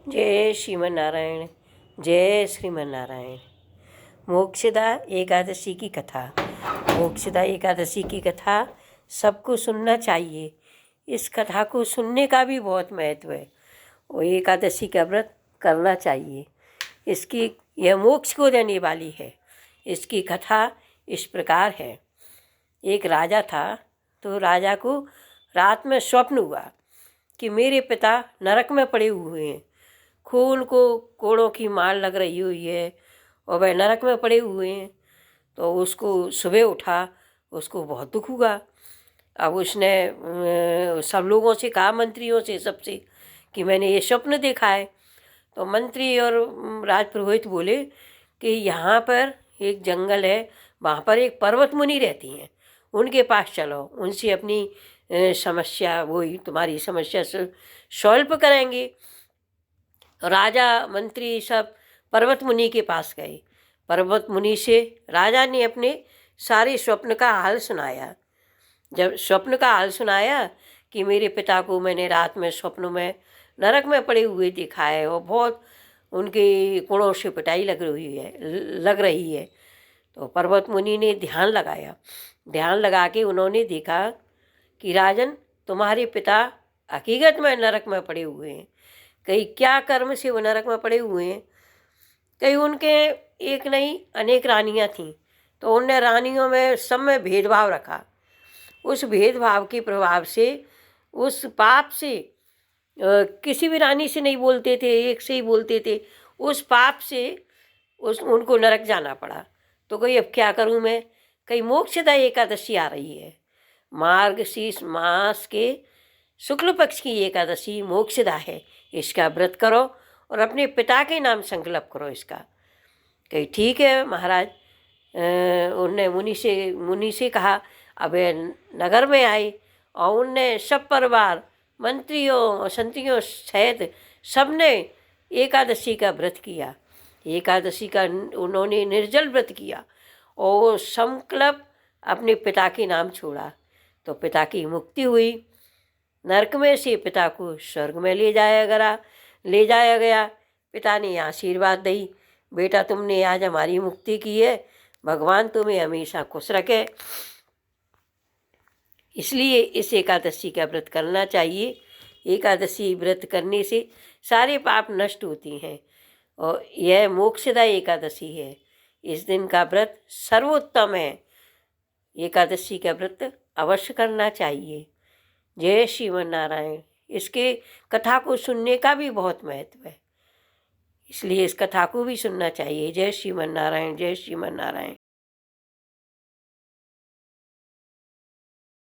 जय श्रीमन नारायण। जय श्रीमन नारायण। मोक्षदा एकादशी की कथा। मोक्षदा एकादशी की कथा सबको सुनना चाहिए। इस कथा को सुनने का भी बहुत महत्व है और एकादशी का व्रत करना चाहिए। इसकी यह मोक्ष को देने वाली है। इसकी कथा इस प्रकार है। एक राजा था, तो राजा को रात में स्वप्न हुआ कि मेरे पिता नरक में पड़े हुए हैं। खून को कोड़ों की मार लग रही हुई है और वह नरक में पड़े हुए हैं। तो उसको सुबह उठा, उसको बहुत दुख हुआ। अब उसने सब लोगों से कहा, मंत्रियों से, सबसे, कि मैंने ये स्वप्न देखा है। तो मंत्री और राजपुरोहित बोले कि यहाँ पर एक जंगल है, वहाँ पर एक पर्वत मुनि रहती हैं, उनके पास चलो, उनसे अपनी समस्या, वही तुम्हारी समस्या से सॉल्व करेंगे। राजा मंत्री सब पर्वत मुनि के पास गए। पर्वत मुनि से राजा ने अपने सारे स्वप्न का हाल सुनाया। जब स्वप्न का हाल सुनाया कि मेरे पिता को मैंने रात में स्वप्न में नरक में पड़े हुए देखा है और बहुत उनके कोड़ों से पिटाई लग रही है। तो पर्वत मुनि ने ध्यान लगाया। ध्यान लगा के उन्होंने देखा कि राजन, तुम्हारे पिता हकीकत में नरक में पड़े हुए हैं। कई क्या कर्म से वो नरक में पड़े हुए हैं। कई उनके एक नहीं अनेक रानियां थीं, तो उनने रानियों में सब में भेदभाव रखा। उस भेदभाव के प्रभाव से, उस पाप से, किसी भी रानी से नहीं बोलते थे, एक से ही बोलते थे। उस पाप से उनको नरक जाना पड़ा। तो कहीं अब क्या करूं मैं। कहीं मोक्षदा एकादशी आ रही है, मार्गशीर्ष मास के शुक्ल पक्ष की एकादशी मोक्षदा है। इसका व्रत करो और अपने पिता के नाम संकल्प करो इसका। कही ठीक है महाराज। उनने मुनि से कहा। अब नगर में आए और उनने सब परिवार, मंत्रियों संतरियों सहित सबने एकादशी का व्रत किया। एकादशी का उन्होंने निर्जल व्रत किया और संकल्प अपने पिता के नाम छोड़ा। तो पिता की मुक्ति हुई। नरक में से पिता को स्वर्ग में ले जाया गया। पिता ने आशीर्वाद दी, बेटा तुमने आज हमारी मुक्ति की है, भगवान तुम्हें हमेशा खुश रखे। इसलिए इस एकादशी का व्रत करना चाहिए। एकादशी व्रत करने से सारे पाप नष्ट होती हैं और यह मोक्षदा एकादशी है। इस दिन का व्रत सर्वोत्तम है। एकादशी का व्रत अवश्य करना चाहिए। जय श्रीमन नारायण। इसके कथा को सुनने का भी बहुत महत्व है, इसलिए इस कथा को भी सुनना चाहिए। जय श्रीमन नारायण। जय श्रीमन नारायण।